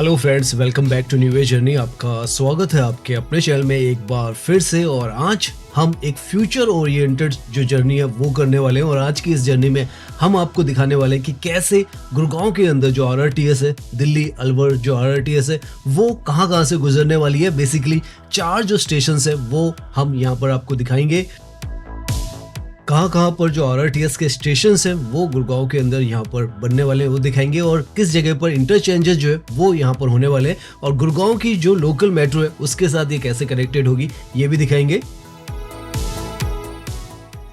Hello friends, welcome back to new way journey. आपका स्वागत है आपके अपने चैनल में एक बार फिर से। और आज हम एक फ्यूचर ओरिएंटेड जो जर्नी है वो करने वाले हैं। और आज की इस जर्नी में हम आपको दिखाने वाले हैं कि कैसे गुड़गांव के अंदर जो आरआरटीएस है, दिल्ली अलवर जो आरआरटीएस है, वो कहाँ से गुजरने वाली है। बेसिकली 4 जो स्टेशन है वो हम यहाँ पर आपको दिखाएंगे। कहाँ पर जो आरआरटीएस के स्टेशन हैं वो गुड़गांव के अंदर यहाँ पर बनने वाले हैं वो दिखाएंगे। और किस जगह पर इंटरचेंजेस जो है वो यहाँ पर होने वाले हैं। और गुड़गांव की जो लोकल मेट्रो है उसके साथ ये कैसे कनेक्टेड होगी ये भी दिखाएंगे।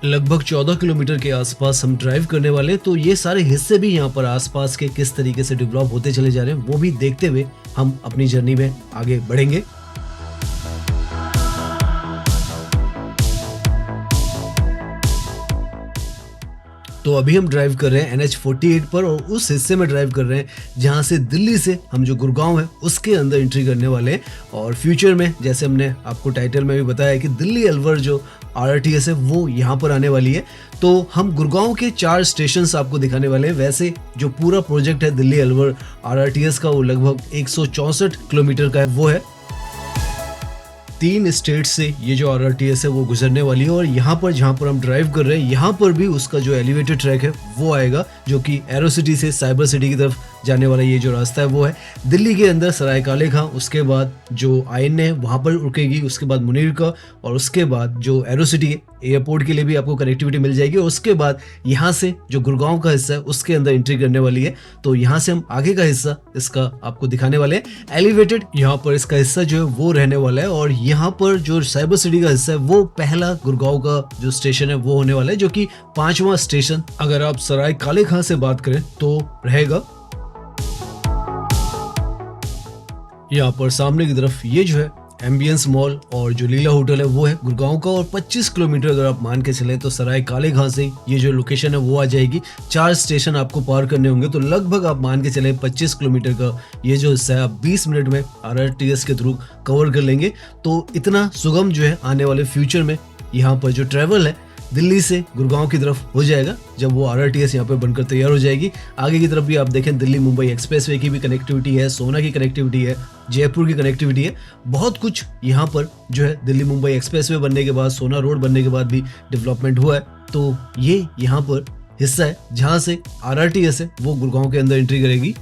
लगभग 14 किलोमीटर के आसपास हम ड्राइव करने वाले हैं, तो ये सारे हिस्से भी यहाँ पर आसपास के किस तरीके से डेवलप होते चले जा रहे हैं वो भी देखते हुए हम अपनी जर्नी में आगे बढ़ेंगे। तो अभी हम ड्राइव कर रहे हैं NH48 पर और उस हिस्से में ड्राइव कर रहे हैं जहां से दिल्ली से हम जो गुड़गांव है उसके अंदर एंट्री करने वाले हैं। और फ्यूचर में जैसे हमने आपको टाइटल में भी बताया कि दिल्ली अलवर जो आरआरटीएस है वो यहाँ पर आने वाली है। तो हम गुड़गांव के 4 स्टेशन आपको दिखाने वाले हैं। वैसे जो पूरा प्रोजेक्ट है दिल्ली अलवर आरआरटीएस का वो लगभग 164 किलोमीटर का है वो है। 3 स्टेट से ये जो आरआरटीएस है वो गुजरने वाली है। और यहाँ पर जहाँ पर हम ड्राइव कर रहे हैं यहाँ पर भी उसका जो एलिवेटेड ट्रैक है वो आएगा, जो कि एरो सिटी से साइबर सिटी की तरफ जाने वाला ये जो रास्ता है वो है। दिल्ली के अंदर सराय काले खां, उसके बाद जो आईएन है वहाँ पर रुकेगी, उसके बाद मुनीर का, और उसके बाद जो एरो सिटी है एयरपोर्ट के लिए भी आपको कनेक्टिविटी मिल जाएगी। और उसके बाद यहाँ से जो गुड़गांव का हिस्सा है उसके अंदर एंट्री करने वाली है। तो यहाँ से हम आगे का हिस्सा इसका आपको दिखाने वाले हैं। एलिवेटेड यहाँ पर इसका हिस्सा जो है वो रहने वाला है। और यहाँ पर जो साइबर सिटी का हिस्सा है वो पहला गुड़गांव का जो स्टेशन है वो होने वाला है, जो कि 5वां स्टेशन अगर आप सराय काले खां से बात करें तो रहेगा। यहाँ पर सामने की तरफ ये जो है एम्बियंस मॉल और जो लीला होटल है वो है गुड़गांव का। और 25 किलोमीटर अगर आप मान के चलें तो सराय काले खां से ये जो लोकेशन है वो आ जाएगी। 4 स्टेशन आपको पार करने होंगे, तो लगभग आप मान के चलें 25 किलोमीटर का ये जो हिस्सा है आप 20 मिनट में आरआरटीएस के थ्रू कवर कर लेंगे। तो इतना सुगम जो है आने वाले फ्यूचर में यहाँ पर जो ट्रैवल है दिल्ली से गुड़गांव की तरफ हो जाएगा जब वो आरआरटीएस यहाँ पे बनकर तैयार हो जाएगी। आगे की तरफ भी आप देखें दिल्ली मुंबई एक्सप्रेसवे की भी कनेक्टिविटी है, सोना की कनेक्टिविटी है, जयपुर की कनेक्टिविटी है, बहुत कुछ यहाँ पर जो है दिल्ली मुंबई एक्सप्रेसवे बनने के बाद, सोना रोड बनने के बाद भी डेवलपमेंट हुआ है। तो ये यहाँ पर हिस्सा है जहाँ से आरआरटीएस है वो गुड़गांव के अंदर एंट्री करेगी।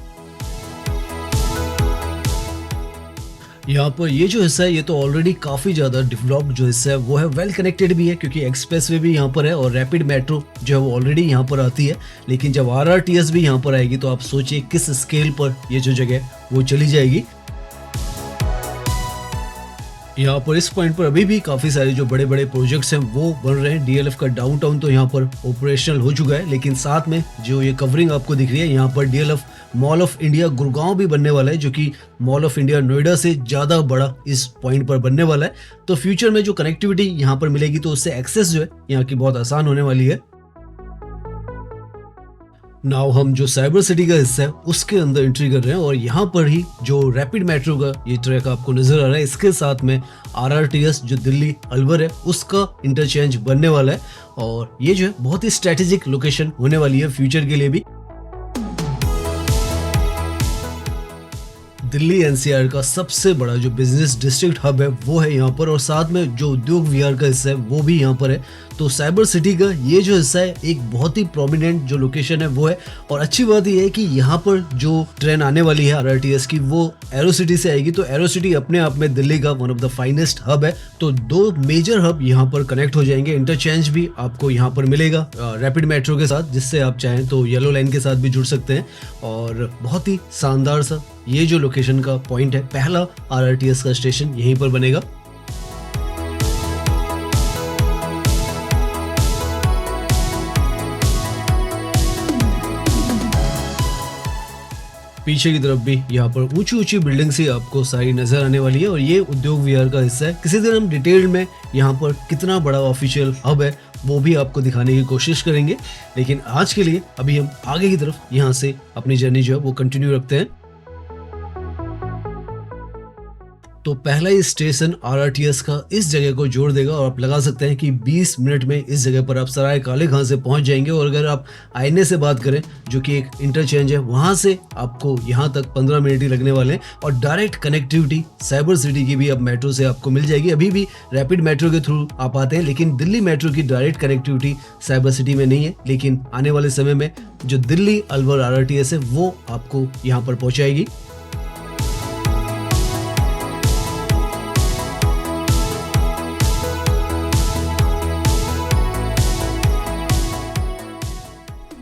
यहाँ पर ये जो हिस्सा है ये तो ऑलरेडी काफ़ी ज़्यादा डेवलप्ड जो हिस्सा है वो है, वेल कनेक्टेड भी है क्योंकि एक्सप्रेसवे भी यहाँ पर है और रैपिड मेट्रो जो है वो ऑलरेडी यहाँ पर आती है। लेकिन जब आरआरटीएस भी यहाँ पर आएगी तो आप सोचिए किस स्केल पर ये जो जगह वो चली जाएगी। यहाँ पर इस पॉइंट पर अभी भी काफ़ी सारे जो बड़े बड़े प्रोजेक्ट्स हैं वो बन रहे हैं। डीएलएफ का डाउनटाउन तो यहाँ पर ऑपरेशनल हो चुका है, लेकिन साथ में जो ये कवरिंग आपको दिख रही है यहाँ पर DLF mall of India Gurgaon भी बनने वाला है, जो कि मॉल ऑफ इंडिया नोएडा से ज़्यादा बड़ा इस पॉइंट पर बनने वाला है। तो फ्यूचर में जो कनेक्टिविटी यहाँ पर मिलेगी तो उससे एक्सेस जो है यहाँ की बहुत आसान होने वाली है। नाउ हम जो साइबर सिटी का हिस्सा है उसके अंदर एंट्री कर रहे हैं। और यहाँ पर ही जो रैपिड मेट्रो का ये ट्रैक आपको नजर आ रहा है, इसके साथ में आरआरटीएस जो दिल्ली अलवर है उसका इंटरचेंज बनने वाला है। और ये जो है बहुत ही स्ट्रेटेजिक लोकेशन होने वाली है फ्यूचर के लिए भी। दिल्ली एनसीआर का सबसे बड़ा जो बिजनेस डिस्ट्रिक्ट हब है वो है यहाँ पर, और साथ में जो उद्योग विहार का हिस्सा है वो भी यहाँ पर है। तो साइबर सिटी का ये जो हिस्सा है एक बहुत ही प्रोमिनेंट जो लोकेशन है वो है। और अच्छी बात यह है कि यहाँ पर जो ट्रेन आने वाली है आरआरटीएस की वो एरो सिटी से आएगी। तो एरो सिटी अपने आप में दिल्ली का one of the finest hub है। तो 2 मेजर हब यहाँ पर कनेक्ट हो जाएंगे। इंटरचेंज भी आपको यहाँ पर मिलेगा रैपिड मेट्रो के साथ, जिससे आप चाहें तो येलो लाइन के साथ भी जुड़ सकते हैं। और बहुत ही शानदार सा ये जो लोकेशन का पॉइंट है, पहला आरआरटीएस का स्टेशन यहीं पर बनेगा। पीछे की तरफ भी यहाँ पर ऊंची ऊंची बिल्डिंग्स ही आपको सारी नजर आने वाली है। और ये उद्योग विहार का हिस्सा है। किसी दिन हम डिटेल में यहाँ पर कितना बड़ा ऑफिशियल हब है वो भी आपको दिखाने की कोशिश करेंगे। लेकिन आज के लिए अभी हम आगे की तरफ यहाँ से अपनी जर्नी जो है वो कंटिन्यू रखते हैं। तो पहला ही स्टेशन आरआरटीएस का इस जगह को जोड़ देगा और आप लगा सकते हैं कि 20 मिनट में इस जगह पर आप सराय काले खां से पहुंच जाएंगे। और अगर आप आईने से बात करें, जो कि एक इंटरचेंज है, वहां से आपको यहां तक 15 मिनट ही लगने वाले हैं। और डायरेक्ट कनेक्टिविटी साइबर सिटी की भी अब मेट्रो से आपको मिल जाएगी। अभी भी रैपिड मेट्रो के थ्रू आप आते हैं, लेकिन दिल्ली मेट्रो की डायरेक्ट कनेक्टिविटी साइबर सिटी में नहीं है। लेकिन आने वाले समय में जो दिल्ली अलवर आरआरटीएस है वो आपको यहाँ पर पहुंचाएगी।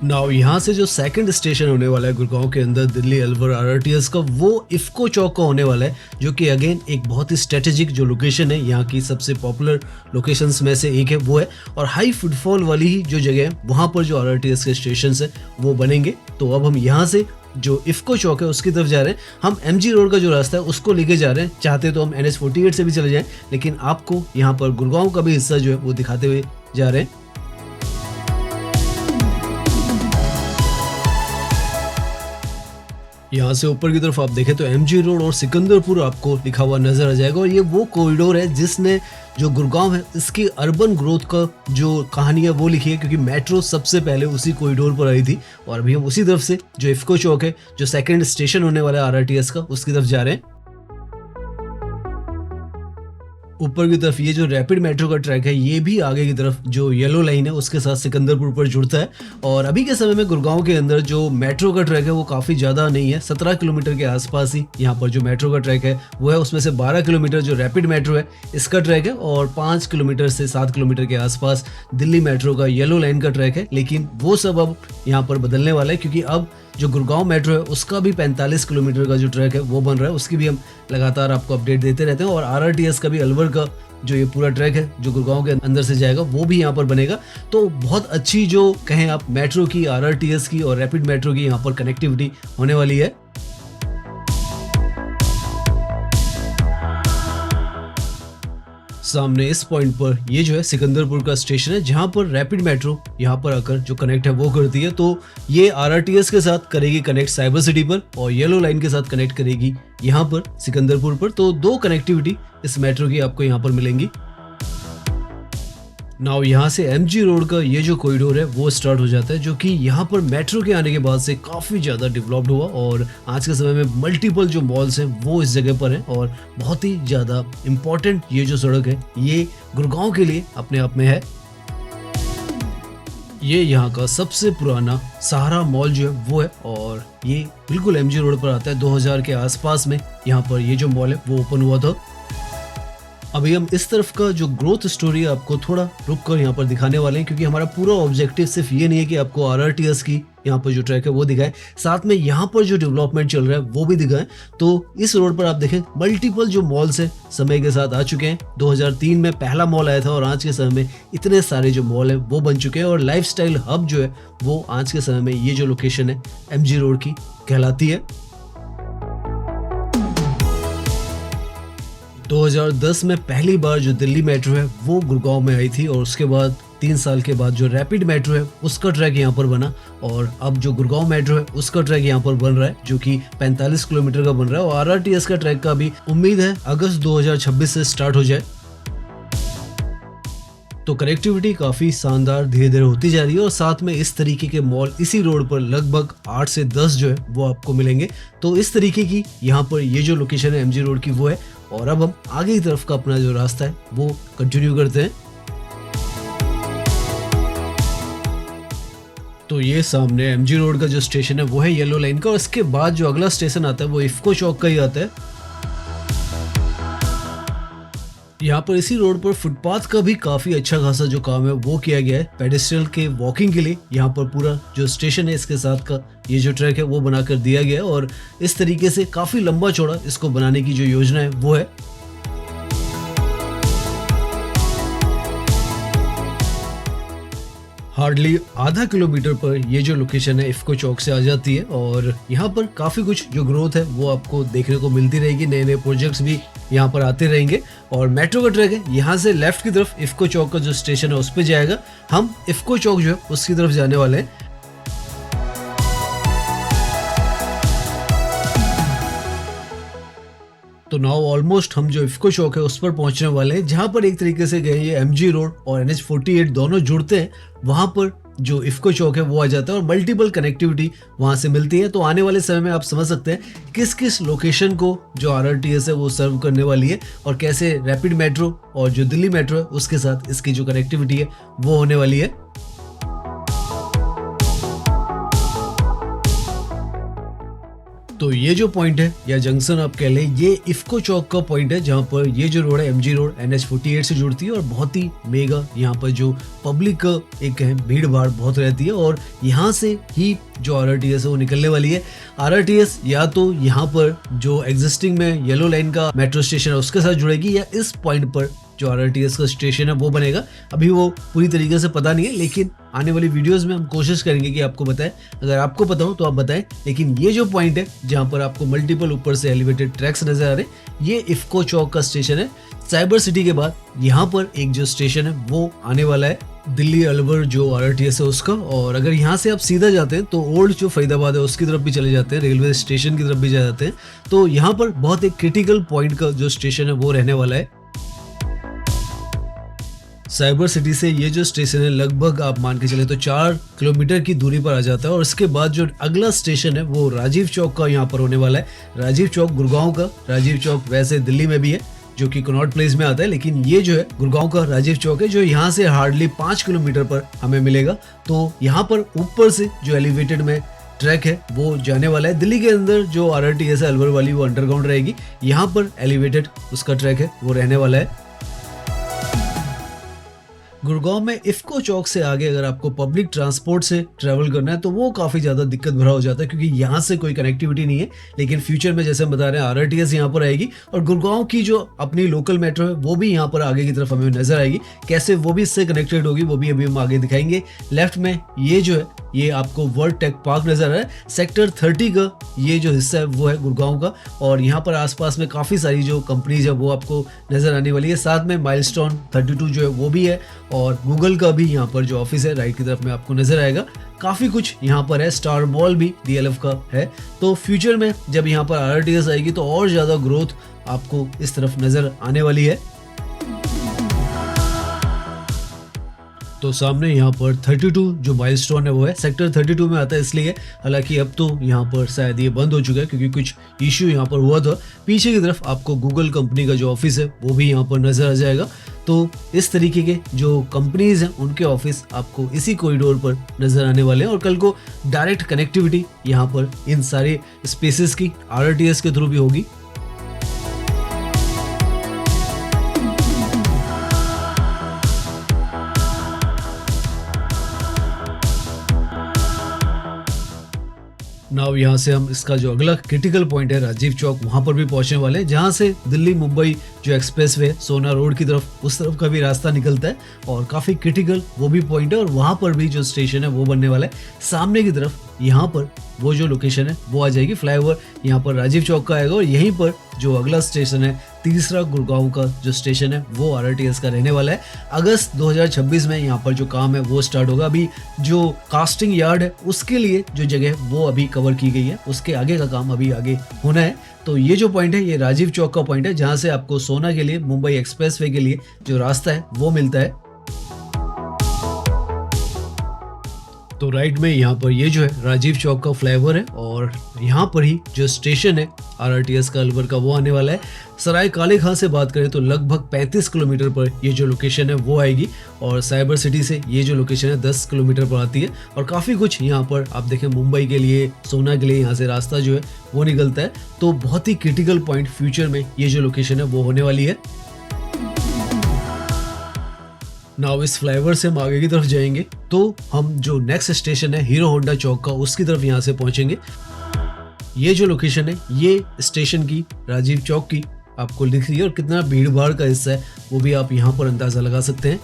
नाउ यहाँ से जो सेकंड स्टेशन होने वाला है गुड़गांव के अंदर दिल्ली अलवर आरआरटीएस का, वो इफ्को चौक का होने वाला है, जो कि अगेन एक बहुत ही स्ट्रेटेजिक जो लोकेशन है, यहाँ की सबसे पॉपुलर लोकेशंस में से एक है वो है। और हाई फुटफॉल वाली ही जो जगह है, वहाँ पर जो आरआरटीएस के स्टेशन है वो बनेंगे। तो अब हम यहाँ से जो इफ्को चौक है उसकी तरफ जा रहे हैं। हम एमजी रोड का जो रास्ता है उसको लेके जा रहे हैं। चाहते तो हम NH48 से भी चले जाएं, लेकिन आपको यहाँ पर गुड़गांव का भी हिस्सा जो है वो दिखाते हुए जा रहे हैं। यहाँ से ऊपर की तरफ आप देखें तो एमजी रोड और सिकंदरपुर आपको लिखा हुआ नजर आ जाएगा। और ये वो कॉरिडोर है जिसने जो गुड़गांव है इसकी अर्बन ग्रोथ का जो कहानी है वो लिखी है, क्योंकि मेट्रो सबसे पहले उसी कॉरिडोर पर आई थी। और अभी हम उसी तरफ से जो इफ्को चौक है, जो सेकंड स्टेशन होने वाला है आरआरटीएस का, उसकी तरफ जा रहे हैं। ऊपर की तरफ ये जो रैपिड मेट्रो का ट्रैक है, ये भी आगे की तरफ जो येलो लाइन है उसके साथ सिकंदरपुर पर जुड़ता है। और अभी के समय में गुड़गांव के अंदर जो मेट्रो का ट्रैक है वो काफ़ी ज़्यादा नहीं है, 17 किलोमीटर के आसपास ही यहाँ पर जो मेट्रो का ट्रैक है वो है। उसमें से 12 किलोमीटर जो रैपिड मेट्रो है इसका ट्रैक है, और 5 किलोमीटर से 7 किलोमीटर के आसपास दिल्ली मेट्रो का येलो लाइन का ट्रैक है। लेकिन वो सब अब यहाँ पर बदलने वाला है, क्योंकि अब जो गुड़गांव मेट्रो है उसका भी 45 किलोमीटर का जो ट्रैक है वो बन रहा है। उसकी भी हम लगातार आपको अपडेट देते रहते हैं। और आरआरटीएस का भी अलवर का जो ये पूरा ट्रैक है जो गुड़गांव के अंदर से जाएगा वो भी यहाँ पर बनेगा। तो बहुत अच्छी जो कहें आप मेट्रो की, आरआरटीएस की और रैपिड मेट्रो की यहाँ पर कनेक्टिविटी होने वाली है। सामने इस पॉइंट पर ये जो है सिकंदरपुर का स्टेशन है, जहां पर रैपिड मेट्रो यहां पर आकर जो कनेक्ट है वो करती है। तो ये आरआरटीएस के साथ करेगी कनेक्ट साइबर सिटी पर, और येलो लाइन के साथ कनेक्ट करेगी यहां पर सिकंदरपुर पर। तो 2 कनेक्टिविटी इस मेट्रो की आपको यहां पर मिलेंगी। नाउ यहाँ से एमजी रोड का ये जो कॉरिडोर है वो स्टार्ट हो जाता है, जो कि यहाँ पर मेट्रो के आने के बाद से काफ़ी ज़्यादा डेवलप्ड हुआ। और आज के समय में मल्टीपल जो मॉल्स हैं वो इस जगह पर हैं। और बहुत ही ज़्यादा इम्पॉर्टेंट ये जो सड़क है ये गुड़गांव के लिए अपने आप में है। ये यहाँ का सबसे पुराना सहारा मॉल जो है वो है, और ये बिल्कुल एमजी रोड पर आता है। 2000 के आसपास में यहाँ पर ये जो मॉल है वो ओपन हुआ था। अभी हम इस तरफ का जो ग्रोथ स्टोरी है आपको थोड़ा रुक कर यहाँ पर दिखाने वाले हैं, क्योंकि हमारा पूरा ऑब्जेक्टिव सिर्फ ये नहीं है कि आपको आरआरटीएस की यहाँ पर जो ट्रैक है वो दिखाएं, साथ में यहाँ पर जो डेवलपमेंट चल रहा है वो भी दिखाएं। तो इस रोड पर आप देखें मल्टीपल जो मॉल्स हैं समय के साथ आ चुके हैं। 2003 में पहला मॉल आया था और आज के समय में इतने सारे जो मॉल हैं वो बन चुके हैं। और लाइफस्टाइल हब जो है वो आज के समय में ये जो लोकेशन है एमजी रोड की कहलाती है। 2010 में पहली बार जो दिल्ली मेट्रो है वो गुड़गांव में आई थी, और उसके बाद 3 साल के बाद जो रैपिड मेट्रो है उसका ट्रैक यहाँ पर बना। और अब जो गुड़गांव मेट्रो है उसका ट्रैक यहाँ पर बन रहा है, जो कि 45 किलोमीटर का बन रहा है। और आरआरटीएस का ट्रैक का भी उम्मीद है अगस्त 2026 से स्टार्ट हो जाए। तो कनेक्टिविटी काफ़ी शानदार धीरे धीरे होती जा रही है, और साथ में इस तरीके के मॉल इसी रोड पर लगभग 8 से 10 जो है वो आपको मिलेंगे। तो इस तरीके की यहाँ पर ये जो लोकेशन है एमजी रोड की वो है। और अब हम आगे की तरफ का अपना जो रास्ता है वो कंटिन्यू करते हैं। तो ये सामने एमजी रोड का जो स्टेशन है वो है येलो लाइन का, और इसके बाद जो अगला स्टेशन आता है वो इफ्को चौक का ही आता है। यहाँ पर इसी रोड पर फुटपाथ का भी काफी अच्छा खासा जो काम है वो किया गया है पेडेस्ट्रियल के वॉकिंग के लिए। यहाँ पर पूरा जो स्टेशन है इसके साथ का ये जो ट्रैक है वो बनाकर दिया गया है, और इस तरीके से काफी लंबा चौड़ा इसको बनाने की जो योजना है वो है। हार्डली आधा किलोमीटर पर ये जो लोकेशन है इफ्को चौक से आ जाती है, और यहाँ पर काफ़ी कुछ जो ग्रोथ है वो आपको देखने को मिलती रहेगी। नए नए प्रोजेक्ट्स भी यहाँ पर आते रहेंगे। और मेट्रो का ट्रैक है यहाँ से लेफ्ट की तरफ इफ्को चौक का जो स्टेशन है उस पर जाएगा। हम इफ्को चौक जो है उसकी तरफ जाने वाले हैं। तो नाउ ऑलमोस्ट हम जो इफ्को चौक है उस पर पहुंचने वाले हैं, जहां पर एक तरीके से गए ये एमजी रोड और NH48 दोनों जुड़ते हैं। वहां पर जो इफ्को चौक है वो आ जाता है और मल्टीपल कनेक्टिविटी वहां से मिलती है। तो आने वाले समय में आप समझ सकते हैं किस किस लोकेशन को जो RRTS है वो सर्व करने वाली है और कैसे रैपिड मेट्रो और जो दिल्ली मेट्रो है उसके साथ इसकी जो कनेक्टिविटी है वो होने वाली है। तो ये जो पॉइंट है या जंक्शन आप कह लें, ये इफ्को चौक का पॉइंट है, जहां पर ये जो रोड है एमजी रोड NH48 से जुड़ती है और बहुत ही मेगा यहाँ पर जो पब्लिक एक है भीड़ भाड़ बहुत रहती है और यहाँ से ही जो RRTS है वो निकलने वाली है। RRTS या तो यहाँ पर जो एग्जिस्टिंग में येलो लाइन का मेट्रो स्टेशन है उसके साथ जुड़ेगी या इस पॉइंट पर जो RRTS का स्टेशन है वो बनेगा। अभी वो पूरी तरीके से पता नहीं है, लेकिन आने वाली वीडियोस में हम कोशिश करेंगे कि आपको बताएं। अगर आपको पता हो तो आप बताएं। लेकिन ये जो पॉइंट है जहां पर आपको मल्टीपल ऊपर से एलिवेटेड ट्रैक्स नजर आ रहे हैं, ये इफ्को चौक का स्टेशन है। साइबर सिटी के बाद यहाँ पर एक जो स्टेशन है वो आने वाला है दिल्ली अलवर जो RRTS है उसका। और अगर यहाँ से आप सीधा जाते हैं तो ओल्ड जो फरीदाबाद है उसकी तरफ भी चले जाते हैं, रेलवे स्टेशन की तरफ भी जा जाते हैं। तो यहाँ पर बहुत एक क्रिटिकल पॉइंट का जो स्टेशन है वो रहने वाला है। साइबर सिटी से ये जो स्टेशन है लगभग आप मान के चले तो 4 किलोमीटर की दूरी पर आ जाता है और इसके बाद जो अगला स्टेशन है वो राजीव चौक का यहाँ पर होने वाला है। राजीव चौक गुड़गांव का, राजीव चौक वैसे दिल्ली में भी है जो कि कनॉट प्लेस में आता है, लेकिन ये जो है गुड़गांव का राजीव चौक है जो यहाँ से हार्डली 5 किलोमीटर पर हमें मिलेगा। तो यहाँ पर ऊपर से जो एलिवेटेड में ट्रैक है वो जाने वाला है। दिल्ली के अंदर जो RRTS है अलवर वाली वो अंडरग्राउंड रहेगी, यहाँ पर एलिवेटेड उसका ट्रैक है वो रहने वाला है। गुड़गांव में इफ्को चौक से आगे अगर आपको पब्लिक ट्रांसपोर्ट से ट्रैवल करना है तो वो काफ़ी ज़्यादा दिक्कत भरा हो जाता है क्योंकि यहाँ से कोई कनेक्टिविटी नहीं है। लेकिन फ्यूचर में जैसे हम बता रहे हैं RRTS यहाँ पर आएगी और गुड़गांव की जो अपनी लोकल मेट्रो है वो भी यहाँ पर आगे की तरफ हमें नजर आएगी। कैसे वो भी इससे कनेक्टेड होगी वो भी अभी हम आगे दिखाएंगे। लेफ्ट में ये जो है ये आपको वर्ल्ड टेक पार्क नजर आ रहा है। सेक्टर 30 का ये जो हिस्सा है वो है गुड़गांव का और यहाँ पर आसपास में काफ़ी सारी जो कंपनीज है वो आपको नजर आने वाली है। साथ में माइलस्टोन 32 जो है वो भी है और गूगल का भी यहाँ पर जो ऑफिस है राइट की तरफ में आपको नजर आएगा। काफ़ी कुछ यहाँ पर है, स्टार मॉल भी DLF का है। तो फ्यूचर में जब यहाँ पर RRTS आएगी तो और ज़्यादा ग्रोथ आपको इस तरफ नजर आने वाली है। तो सामने यहाँ पर 32 जो माइलस्टोन है वो है, सेक्टर 32 में आता है इसलिए। हालांकि अब तो यहाँ पर शायद ये बंद हो चुका है क्योंकि कुछ इश्यू यहाँ पर हुआ था। पीछे की तरफ आपको गूगल कंपनी का जो ऑफिस है वो भी यहाँ पर नजर आ जाएगा। तो इस तरीके के जो कंपनीज हैं उनके ऑफिस आपको इसी कॉरिडोर पर नजर आने वाले हैं और कल को डायरेक्ट कनेक्टिविटी यहाँ पर इन सारे स्पेसेस की RRTS के थ्रू भी होगी। नाउ यहाँ से हम इसका जो अगला क्रिटिकल पॉइंट है राजीव चौक वहां पर भी पहुंचने वाले हैं, जहां से दिल्ली मुंबई जो एक्सप्रेसवे सोना रोड की तरफ उस तरफ का भी रास्ता निकलता है और काफी क्रिटिकल वो भी पॉइंट है और वहां पर भी जो स्टेशन है वो बनने वाला है। सामने की तरफ यहाँ पर वो जो लोकेशन है वो आ जाएगी, फ्लाईओवर यहाँ पर राजीव चौक का आएगा और यहीं पर जो अगला स्टेशन है तीसरा गुड़गांव का जो स्टेशन है वो RRTS का रहने वाला है। अगस्त 2026 में यहाँ पर जो काम है वो स्टार्ट होगा। अभी जो कास्टिंग यार्ड है उसके लिए जो जगह है वो अभी कवर की गई है, उसके आगे का काम अभी आगे होना है। तो ये जो पॉइंट है ये राजीव चौक का पॉइंट है जहाँ से आपको सोना के लिए मुंबई एक्सप्रेसवे के लिए जो रास्ता है वो मिलता है। तो राइट में यहाँ पर ये जो है राजीव चौक का फ्लाईओवर है और यहाँ पर ही जो स्टेशन है RRTS का अलवर का वो आने वाला है। सराय काले खां से बात करें तो लगभग 35 किलोमीटर पर ये जो लोकेशन है वो आएगी और साइबर सिटी से ये जो लोकेशन है 10 किलोमीटर पर आती है और काफ़ी कुछ यहाँ पर आप देखें मुंबई के लिए सोना के लिए यहाँ से रास्ता जो है वो निकलता है। तो बहुत ही क्रिटिकल पॉइंट फ्यूचर में ये जो लोकेशन है वो होने वाली है। नाउ इस फ्लाईओवर से हम आगे की तरफ जाएंगे तो हम जो नेक्स्ट स्टेशन है हीरो होंडा चौक का उसकी तरफ यहाँ से पहुंचेंगे। ये जो लोकेशन है ये स्टेशन की राजीव चौक की आपको दिख रही है और कितना भीड़ भाड़ का हिस्सा है वो भी आप यहाँ पर अंदाजा लगा सकते हैं।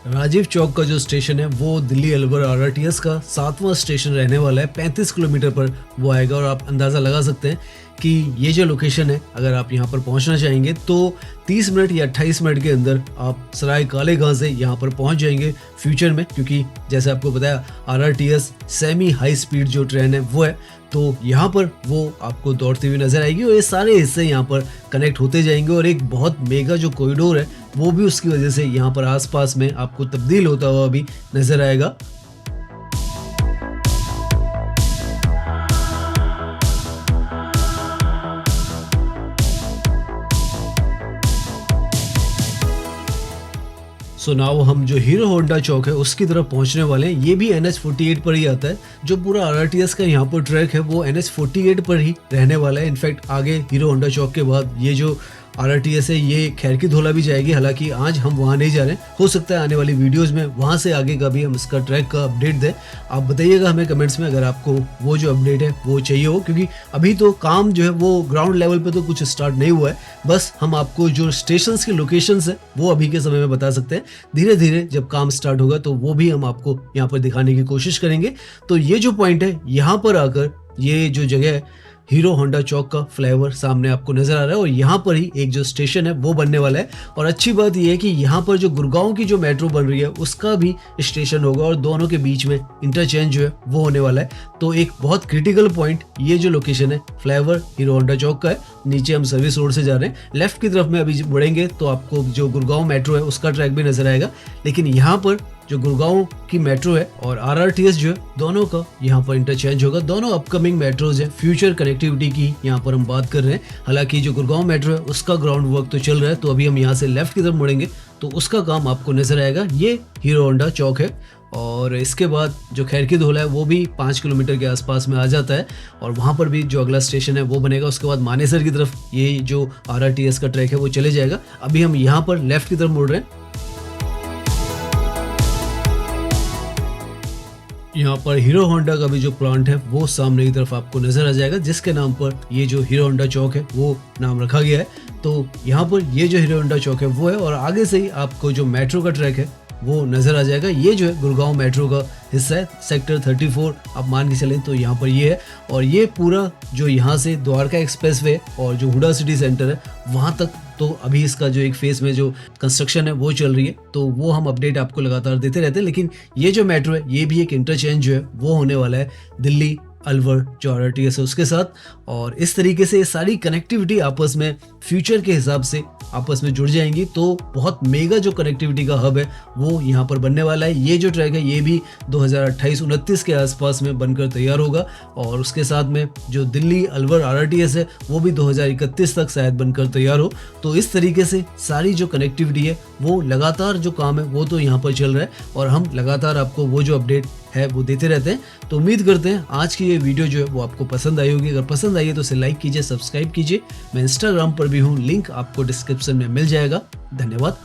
राजीव चौक का जो स्टेशन है वो दिल्ली अलवर RRTS का 7वां स्टेशन रहने वाला है। 35 किलोमीटर पर वो आएगा और आप अंदाज़ा लगा सकते हैं कि ये जो लोकेशन है, अगर आप यहाँ पर पहुँचना चाहेंगे तो 30 मिनट या 28 मिनट के अंदर आप सराय काले खां से यहाँ पर पहुँच जाएंगे फ्यूचर में, क्योंकि जैसे आपको बताया RRTS सेमी हाई स्पीड जो ट्रेन है वो है, तो यहाँ पर वो आपको दौड़ती हुई नजर आएगी और ये सारे हिस्से यहाँ पर कनेक्ट होते जाएंगे और एक बहुत मेगा जो कॉरिडोर है वो भी उसकी वजह से यहाँ पर आसपास में आपको तब्दील होता हुआ भी नजर आएगा। सो नाउ हम जो हीरो होंडा चौक है उसकी तरफ पहुंचने वाले हैं। ये भी NH48 पर ही आता है। जो पूरा RRTS का यहाँ पर ट्रैक है वो NH48 पर ही रहने वाला है। इनफैक्ट आगे हीरो होंडा चौक के बाद ये जो RRTS है ये खैर की धौला भी जाएगी, हालांकि आज हम वहाँ नहीं जा रहे हैं। हो सकता है आने वाली वीडियोस में वहाँ से आगे का भी हम इसका ट्रैक का अपडेट दें। आप बताइएगा हमें कमेंट्स में अगर आपको वो जो अपडेट है वो चाहिए हो, क्योंकि अभी तो काम जो है वो ग्राउंड लेवल पे तो कुछ स्टार्ट नहीं हुआ है। बस हम आपको जो स्टेशन की लोकेशंस है वो अभी के समय में बता सकते हैं। धीरे धीरे जब काम स्टार्ट होगा तो वो भी हम आपको यहाँ पर दिखाने की कोशिश करेंगे। तो ये जो पॉइंट है, यहाँ पर आकर ये जो जगह है हीरो होंडा चौक का फ्लाईओवर सामने आपको नजर आ रहा है और यहाँ पर ही एक जो स्टेशन है वो बनने वाला है। और अच्छी बात यह है कि यहाँ पर जो गुड़गांव की जो मेट्रो बन रही है उसका भी स्टेशन होगा और दोनों के बीच में इंटरचेंज जो है वो होने वाला है। तो एक बहुत क्रिटिकल पॉइंट ये जो लोकेशन है फ्लाईओवर हीरो होंडा चौक का है। नीचे हम सर्विस रोड से जा रहे हैं, लेफ्ट की तरफ में अभी बढ़ेंगे तो आपको जो गुड़गांव मेट्रो है उसका ट्रैक भी नजर आएगा। लेकिन यहाँ पर जो गुड़गांव की मेट्रो है और RRTS जो है दोनों का यहाँ पर इंटरचेंज होगा। दोनों अपकमिंग मेट्रोज है, फ्यूचर कनेक्टिविटी की यहाँ पर हम बात कर रहे हैं। हालांकि जो गुड़गांव मेट्रो है उसका ग्राउंड वर्क तो चल रहा है, तो अभी हम यहाँ से लेफ्ट की तरफ मुड़ेंगे तो उसका काम आपको नजर आएगा। ये हीरो होंडा चौक है और इसके बाद जो खैर की धौला है वो भी 5 किलोमीटर के आसपास में आ जाता है और वहाँ पर भी जो अगला स्टेशन है वो बनेगा। उसके बाद मानेसर की तरफ ये जो RRTS का ट्रैक है वो चले जाएगा। अभी हम यहाँ पर लेफ्ट की तरफ मुड़ रहे हैं। यहाँ पर हीरो होंडा का भी जो प्लांट है वो सामने की तरफ आपको नजर आ जाएगा, जिसके नाम पर ये जो हीरो होंडा चौक है वो नाम रखा गया है। तो यहाँ पर ये जो हीरो होंडा चौक है वो है और आगे से ही आपको जो मेट्रो का ट्रैक है वो नजर आ जाएगा। ये जो है गुड़गांव मेट्रो का हिस्सा है, सेक्टर 34 आप मान के चलें तो यहाँ पर ये है। और ये पूरा जो यहाँ से द्वारका एक्सप्रेसवे और जो हुडा सिटी सेंटर है वहाँ तक, तो अभी इसका जो एक फेज में जो कंस्ट्रक्शन है वो चल रही है, तो वो हम अपडेट आपको लगातार देते रहते हैं। लेकिन ये जो मेट्रो है ये भी एक इंटरचेंज जो है वो होने वाला है दिल्ली अलवर जो RRTS है उसके साथ। और इस तरीके से ये सारी कनेक्टिविटी आपस में फ्यूचर के हिसाब से आपस में जुड़ जाएंगी, तो बहुत मेगा जो कनेक्टिविटी का हब है वो यहाँ पर बनने वाला है। ये जो ट्रैक है ये भी 2028-29 के आसपास में बनकर तैयार होगा और उसके साथ में जो दिल्ली अलवर RRTS है वो भी 2031 तक शायद बनकर तैयार हो। तो इस तरीके से सारी जो कनेक्टिविटी है वो लगातार जो काम है वो तो यहाँ पर चल रहा है और हम लगातार आपको वो जो अपडेट है वो देते रहते हैं। तो उम्मीद करते हैं आज की ये वीडियो जो है वो आपको पसंद आई होगी। अगर पसंद आई है तो इसे लाइक कीजिए, सब्सक्राइब कीजिए। मैं इंस्टाग्राम पर भी हूँ, लिंक आपको डिस्क्रिप्शन में मिल जाएगा। धन्यवाद।